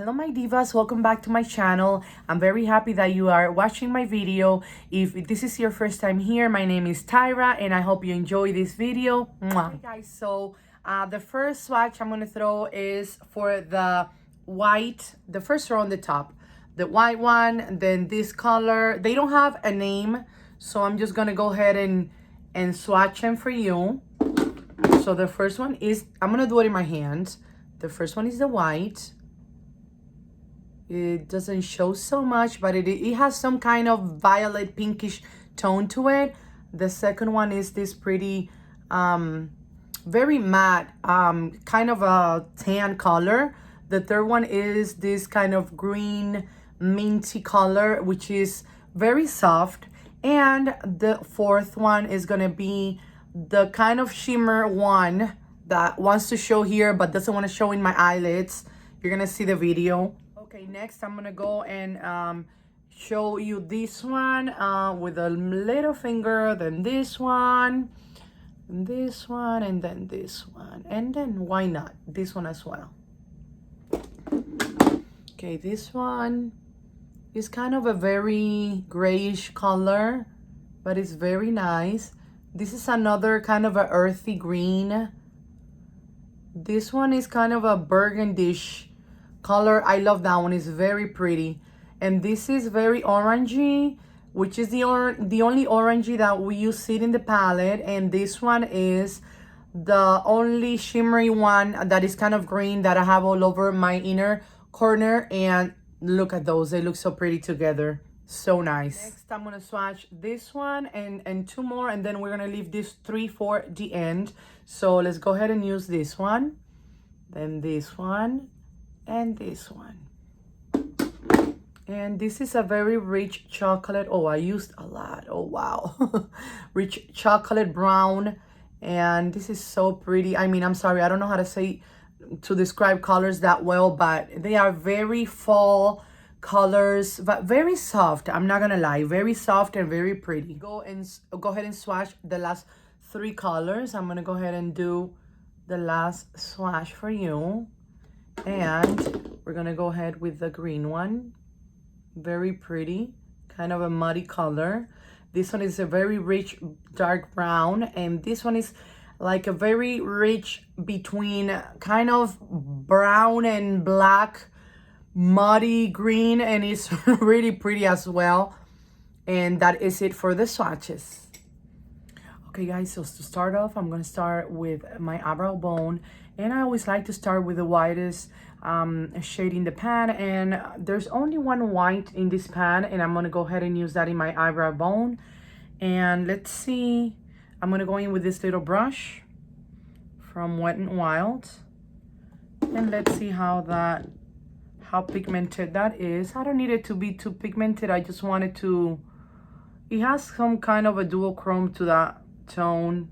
Hello my divas, welcome back to my channel. I'm very happy that you are watching my video. If this is your first time here, my name is Tyra and I hope you enjoy this video. Mwah. Okay guys, so the first swatch I'm gonna throw is for the white, the first row on the top. The white one, then this color. They don't have a name, so I'm just gonna go ahead and swatch them for you. So the first one is, I'm gonna do it in my hands. The first one is the white. It doesn't show so much, but it has some kind of violet pinkish tone to it. The second one is this pretty, very matte, kind of a tan color. The third one is this kind of green minty color, which is very soft. And the fourth one is gonna be the kind of shimmer one that wants to show here but doesn't want to show in my eyelids. You're gonna see the video. Okay, next I'm gonna go and show you this one with a little finger, then this one, and then this one, and then why not this one as well. Okay, this one is kind of a very grayish color, but it's very nice. This is another kind of a earthy green. This one is kind of a burgundish color. I love that one. It's very pretty. And this is very orangey, which is the only orangey that you see in the palette. And this one is the only shimmery one that is kind of green that I have all over my inner corner. And look at those. They look so pretty together. So nice. Next, I'm gonna swatch this one and two more, and then we're gonna leave this three for the end. So let's go ahead and use this one, then this one, and this one. And this is a very rich chocolate. Oh, I used a lot. Oh wow. Rich chocolate brown, and this is so pretty. I mean, I'm sorry, I don't know how to describe colors that well, but they are very fall colors, but very soft. I'm not gonna lie, very soft and very pretty. Go ahead and swatch the last three colors. I'm gonna go ahead and do the last swatch for you, and we're gonna go ahead with the green one. Very pretty, kind of a muddy color. This one is a very rich dark brown, and this one is like a very rich between kind of brown and black, muddy green, and it's really pretty as well. And that is it for the swatches. Okay guys, so to start off, I'm gonna start with my eyebrow bone, and I always like to start with the whitest shade in the pan, and there's only one white in this pan, and I'm gonna go ahead and use that in my eyebrow bone. And let's see, I'm gonna go in with this little brush from Wet n Wild, and let's see how pigmented that is. I don't need it to be too pigmented. I just wanted to, it has some kind of a duochrome to that tone.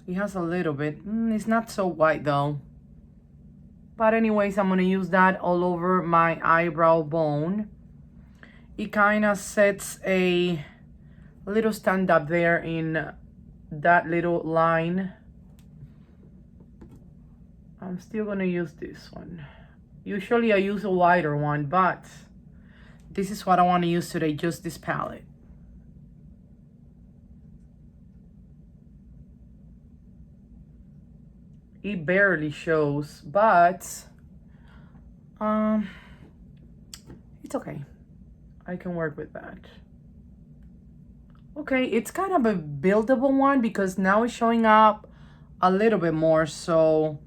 It has a little bit. It's not so white though. But anyways, I'm gonna use that all over my eyebrow bone. It kind of sets a little stand up there in that little line. I'm still gonna use this one. Usually I use a wider one, but this is what I want to use today, just this palette. It barely shows, but it's okay. I can work with that. Okay, it's kind of a buildable one because now it's showing up a little bit more, so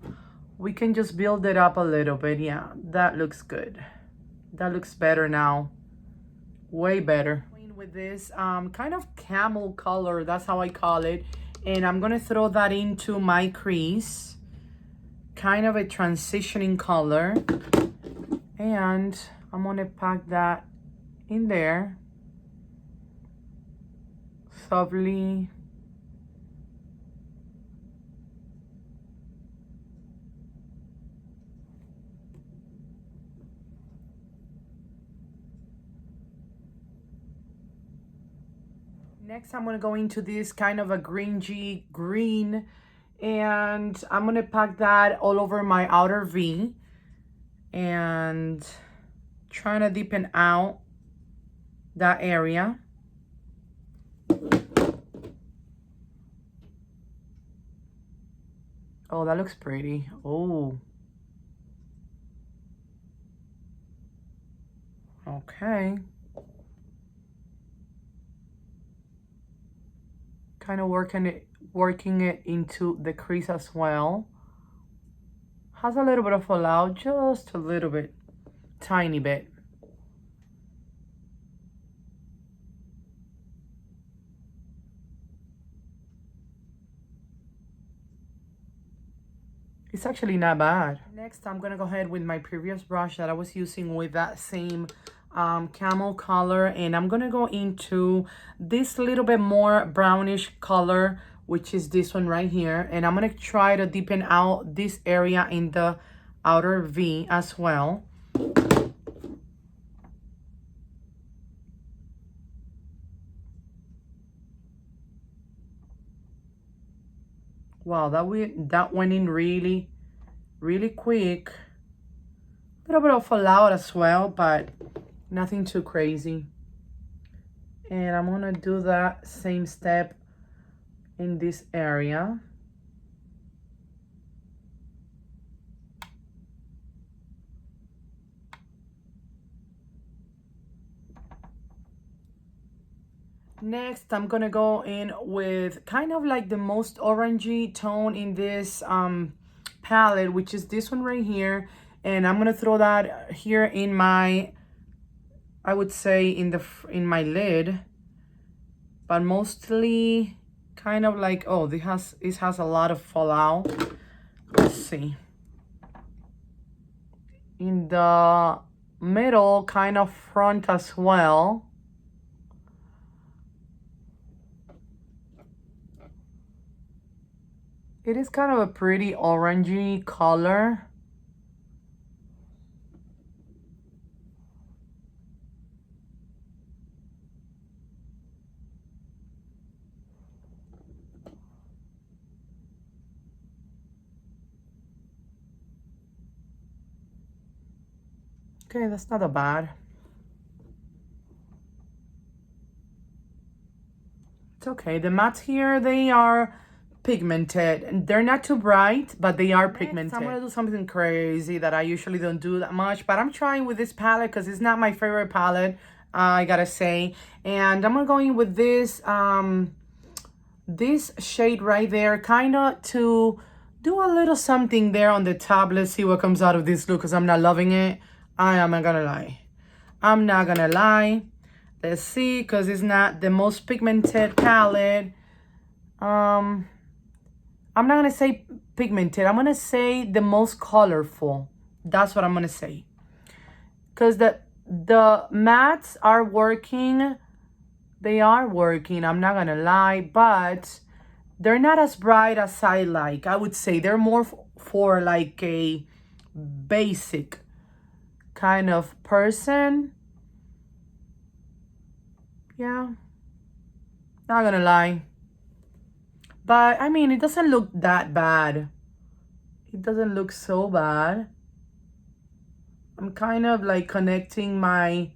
we can just build it up a little bit. Yeah, that looks good. That looks better now. Way better. With this kind of camel color, that's how I call it. And I'm gonna throw that into my crease. Kind of a transitioning color. And I'm gonna pack that in there. Softly. Next, I'm gonna go into this kind of a green green, and I'm gonna pack that all over my outer V. and trying to deepen out that area. Oh, that looks pretty. Oh. Okay. Kind of working it into the crease as well. Has a little bit of fallout, just a little bit, tiny bit. It's actually not bad. Next, I'm gonna go ahead with my previous brush that I was using with that same camel color, and I'm gonna go into this little bit more brownish color, which is this one right here, and I'm gonna try to deepen out this area in the outer V as well. Wow, that went in really, really quick. A little bit of fallout as well, but nothing too crazy. And I'm gonna do that same step in this area. Next, I'm gonna go in with kind of like the most orangey tone in this palette, which is this one right here. And I'm gonna throw that here in my, I would say in my lid, but mostly kind of like, oh, this has a lot of fallout. Let's see. In the middle, kind of front as well. It is kind of a pretty orangey color. Okay, that's not that bad. It's okay. The mattes here, they are pigmented. They're not too bright, but they are pigmented. I'm gonna do something crazy that I usually don't do that much, but I'm trying with this palette because it's not my favorite palette, I gotta say. And I'm gonna go in with this this shade right there, kind of to do a little something there on the top. Let's see what comes out of this look, because I'm not loving it. I am not gonna lie. I'm not gonna lie. Let's see, because it's not the most pigmented palette. I'm not gonna say pigmented. I'm gonna say the most colorful. That's what I'm gonna say. Because the mattes are working. They are working, I'm not gonna lie, but they're not as bright as I like. I would say they're more for like a basic kind of person. Yeah, not gonna lie. But I mean, it doesn't look that bad. It doesn't look so bad. I'm kind of like connecting my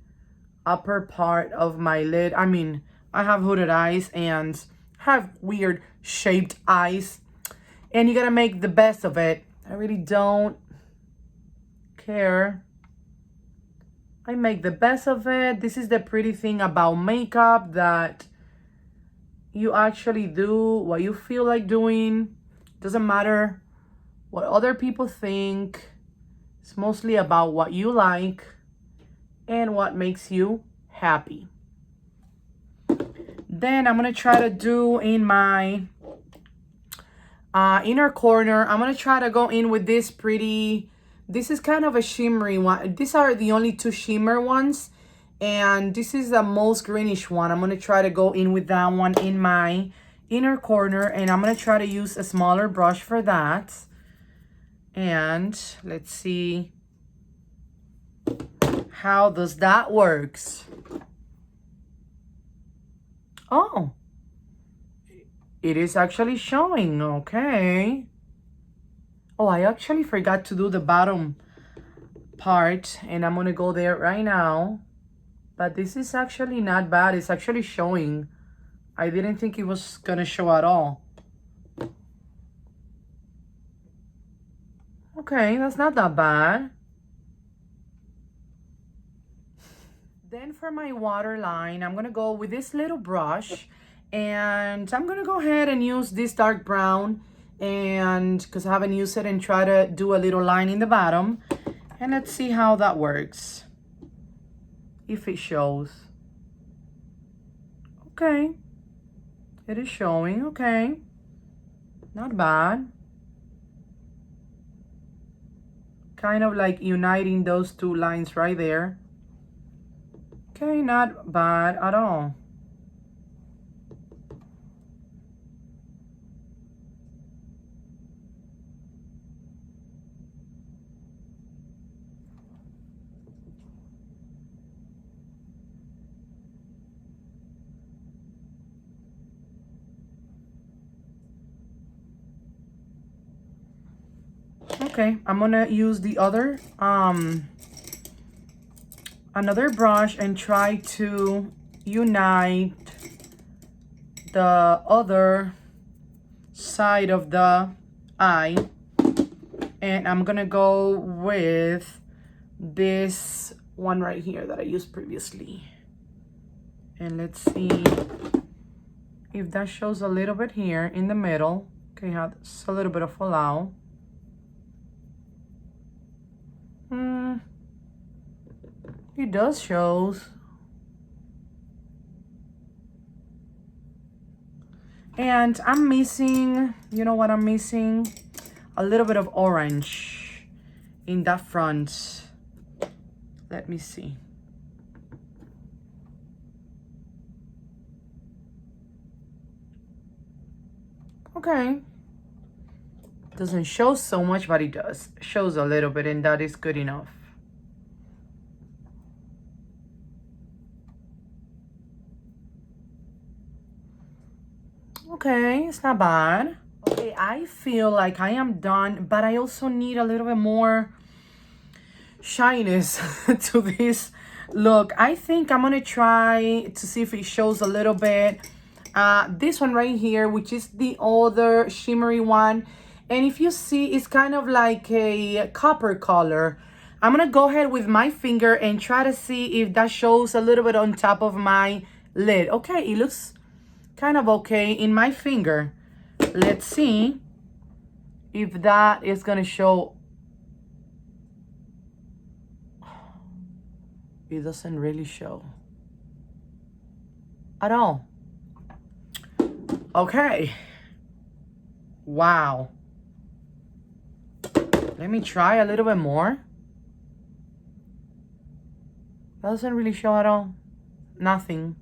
upper part of my lid. I mean, I have hooded eyes and have weird shaped eyes, and you gotta make the best of it. I really don't care. I make the best of it. This is the pretty thing about makeup, that you actually do what you feel like doing. Doesn't matter what other people think. It's mostly about what you like and what makes you happy. Then I'm gonna try to do in my inner corner, I'm gonna try to go in with this pretty, this is kind of a shimmery one. These are the only two shimmer ones, and this is the most greenish one. I'm gonna try to go in with that one in my inner corner, and I'm gonna try to use a smaller brush for that. And let's see how does that works. Oh, it is actually showing. Okay. Oh, I actually forgot to do the bottom part, and I'm gonna go there right now. But this is actually not bad. It's actually showing. I didn't think it was gonna show at all. Okay, that's not that bad. Then for my waterline, I'm gonna go with this little brush, and I'm gonna go ahead and use this dark brown, and because I haven't used it, and try to do a little line in the bottom. And let's see how that works. If it shows. Okay. It is showing, okay. Not bad. Kind of like uniting those two lines right there. Okay, not bad at all. Okay, I'm gonna use the other another brush and try to unite the other side of the eye, and I'm gonna go with this one right here that I used previously, and let's see if that shows a little bit here in the middle. Okay, has a little bit of fallout. It does shows. And I'm missing, you know what I'm missing? A little bit of orange in that front. Let me see. Okay. Doesn't show so much, but it does. Shows a little bit, and that is good enough. Okay, it's not bad. Okay, I feel like I am done, but I also need a little bit more shyness to this look. I think I'm gonna try to see if it shows a little bit. This one right here, which is the other shimmery one. And if you see, it's kind of like a copper color. I'm gonna go ahead with my finger and try to see if that shows a little bit on top of my lid. Okay, it looks kind of okay in my finger. Let's see if that is gonna show. It doesn't really show at all. Okay. Wow. Let me try a little bit more. That doesn't really show at all. Nothing.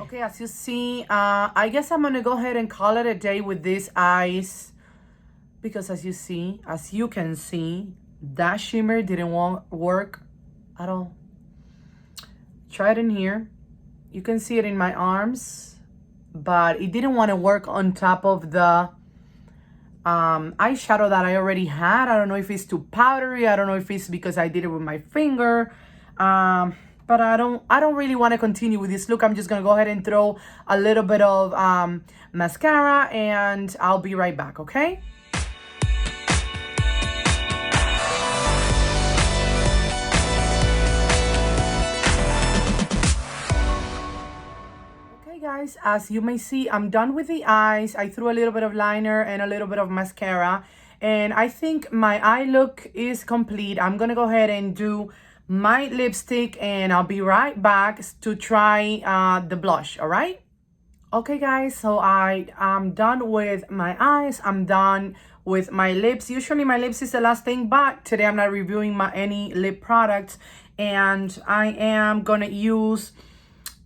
Okay, as you see, I guess I'm gonna go ahead and call it a day with these eyes, because as you can see, that shimmer didn't work at all. Try it in here. You can see it in my arms, but it didn't want to work on top of the eyeshadow that I already had. I don't know if it's too powdery. I don't know if it's because I did it with my finger. But I don't really want to continue with this look. I'm just gonna go ahead and throw a little bit of mascara, and I'll be right back, okay? Okay guys, as you may see, I'm done with the eyes. I threw a little bit of liner and a little bit of mascara, and I think my eye look is complete. I'm gonna go ahead and do my lipstick, and I'll be right back to try the blush. All right? Okay guys, so I'm done with my eyes. I'm done with my lips. Usually my lips is the last thing, but today I'm not reviewing any lip products, and I am gonna use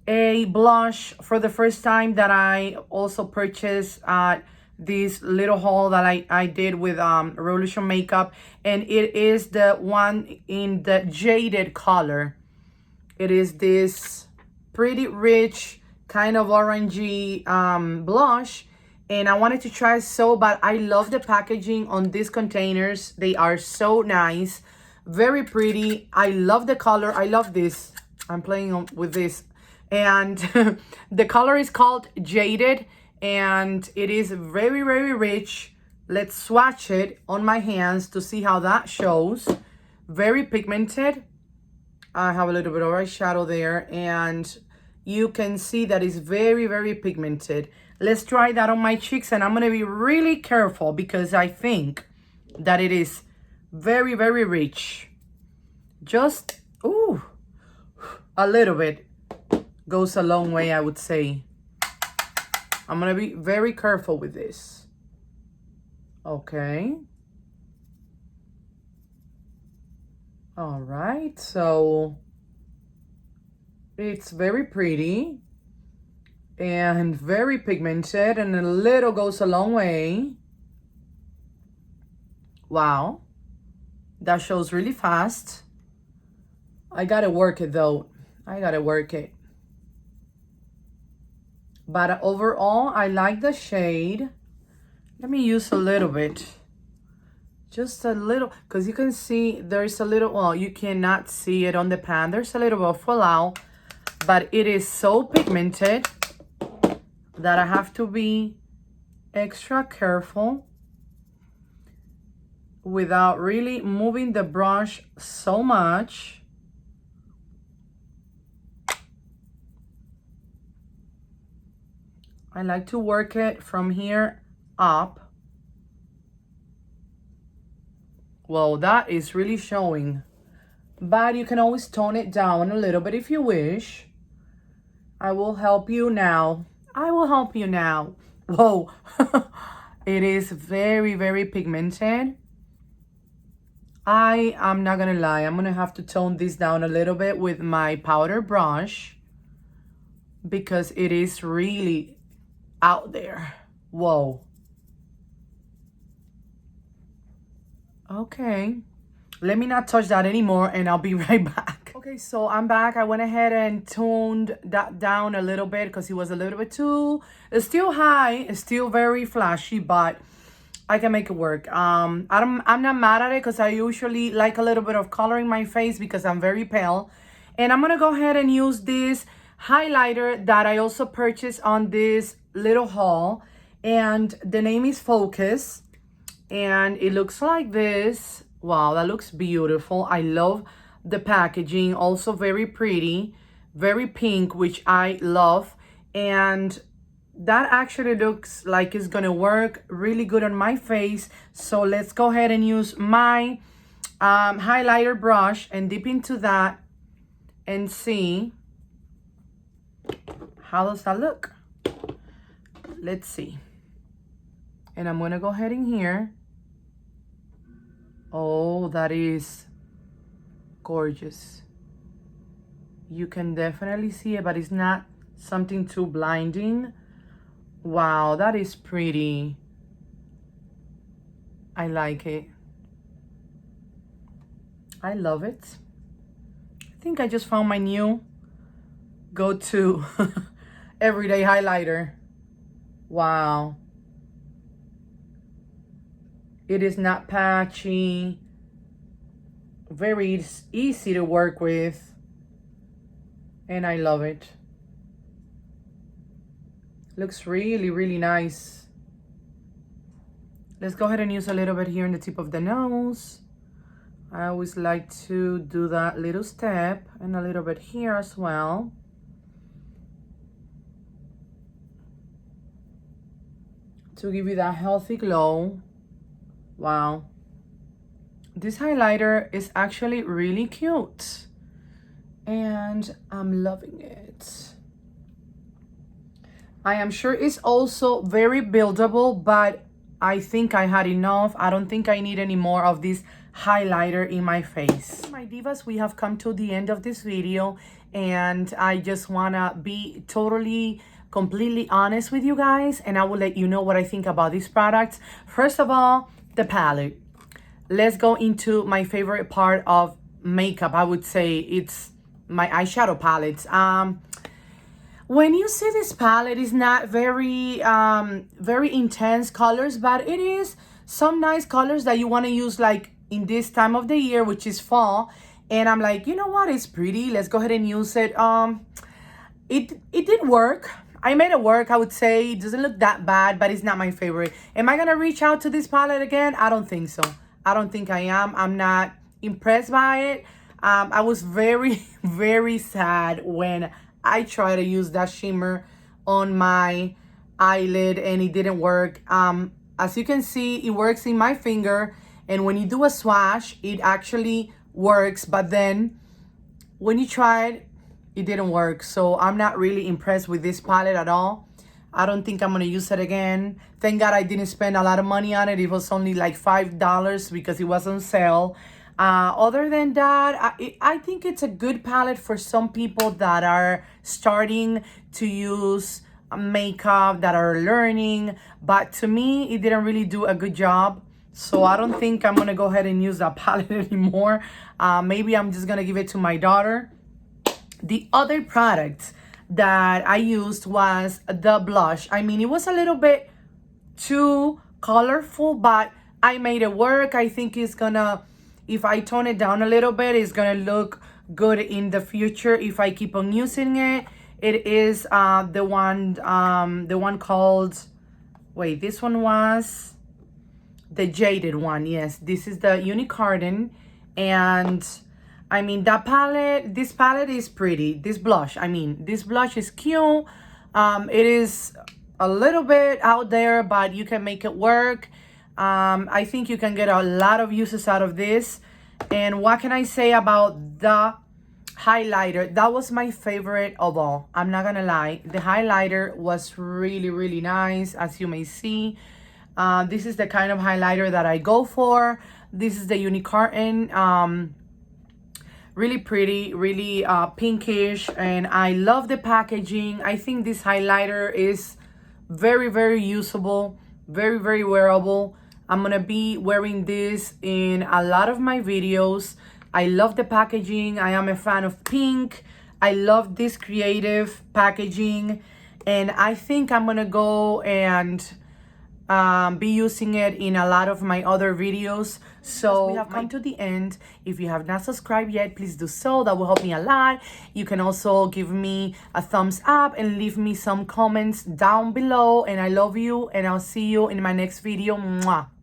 a blush for the first time that I also purchased this little haul that I did with Revolution Makeup, and it is the one in the Jaded color. It is this pretty rich kind of orangey blush, and I wanted to try so bad. I love the packaging on these containers. They are so nice, very pretty. I love the color. I love this. I'm playing with this, and the color is called Jaded, and it is very, very rich. Let's swatch it on my hands to see how that shows. Very pigmented. I have a little bit of eyeshadow there, and you can see that it's very, very pigmented. Let's try that on my cheeks, and I'm going to be really careful because I think that it is very, very rich. Just, ooh, a little bit goes a long way, I would say. I'm going to be very careful with this. Okay. All right, so it's very pretty and very pigmented, and a little goes a long way. Wow, that shows really fast. I gotta work it though. I gotta work it. But overall, I like the shade. Let me use a little bit. Just a little, because you can see there's a little, well, you cannot see it on the pan. There's a little bit of fallout, but it is so pigmented that I have to be extra careful without really moving the brush so much. I like to work it from here up. Well, that is really showing, but you can always tone it down a little bit if you wish. I will help you now. I will help you now. Whoa, it is very, very pigmented. I'm not gonna lie, I'm gonna have to tone this down a little bit with my powder brush because it is really out there. Whoa. Okay, let me not touch that anymore and I'll be right back. Okay, so I'm back. I went ahead and toned that down a little bit because it was a little bit too, it's still high, it's still very flashy, but I can make it work. I'm not mad at it because I usually like a little bit of color in my face because I'm very pale. And I'm gonna go ahead and use this highlighter that I also purchased on this little haul, and the name is Focus. And it looks like this. Wow, that looks beautiful. I love the packaging, also very pretty, very pink, which I love. And that actually looks like it's gonna work really good on my face. So let's go ahead and use my highlighter brush and dip into that and see how does that look. Let's see. And I'm gonna go ahead in here. Oh, that is gorgeous. You can definitely see it, but it's not something too blinding. Wow, that is pretty. I like it. I love it. I think I just found my new go-to everyday highlighter. Wow. It is not patchy. Very easy to work with. And I love it. Looks really, really nice. Let's go ahead and use a little bit here in the tip of the nose. I always like to do that little step, and a little bit here as well. To give you that healthy glow. Wow. This highlighter is actually really cute. And I'm loving it. I am sure it's also very buildable, but I think I had enough. I don't think I need any more of this highlighter in my face. My divas, we have come to the end of this video, and I just wanna be totally completely honest with you guys, and I will let you know what I think about these products. First of all, the palette. Let's go into my favorite part of makeup. I would say it's my eyeshadow palettes. When you see this palette, it's not very very intense colors, but it is some nice colors that you want to use like in this time of the year, which is fall. And I'm like, you know what, it's pretty, let's go ahead and use it. It did work. I made it work, I would say. It doesn't look that bad, but it's not my favorite. Am I gonna reach out to this palette again? I don't think so. I don't think I am. I'm not impressed by it. I was very very sad when I tried to use that shimmer on my eyelid and it didn't work. As you can see, it works in my finger, and when you do a swatch, it actually works, but then when you try it, it didn't work. So I'm not really impressed with this palette at all. I don't think I'm gonna use it again. Thank God I didn't spend a lot of money on it. It was only like $5 because it was on sale. Other than that, I think it's a good palette for some people that are starting to use makeup, that are learning. But to me, it didn't really do a good job. So I don't think I'm gonna go ahead and use that palette anymore. Maybe I'm just gonna give it to my daughter. The other product that I used was the blush. I mean, it was a little bit too colorful, but I made it work. I think it's gonna, if I tone it down a little bit, it's gonna look good in the future if I keep on using it. It is the one called, wait, this one was the jaded one. Yes, this is the Unicorn. And I mean, that palette, this palette is pretty. This blush, I mean, this blush is cute. It is a little bit out there, but you can make it work. I think you can get a lot of uses out of this. And what can I say about the highlighter? That was my favorite of all. I'm not gonna lie. The highlighter was really, really nice, as you may see. This is the kind of highlighter that I go for. This is the Unicorn. Really pretty, really pinkish, and I love the packaging. I think this highlighter is very, very usable, very, very wearable. I'm gonna be wearing this in a lot of my videos. I love the packaging. I am a fan of pink. I love this creative packaging, and I think I'm gonna go and be using it in a lot of my other videos. So we have come to the end. If you have not subscribed yet, please do so. That will help me a lot. You can also give me a thumbs up and leave me some comments down below. And I love you, and I'll see you in my next video. Mwah.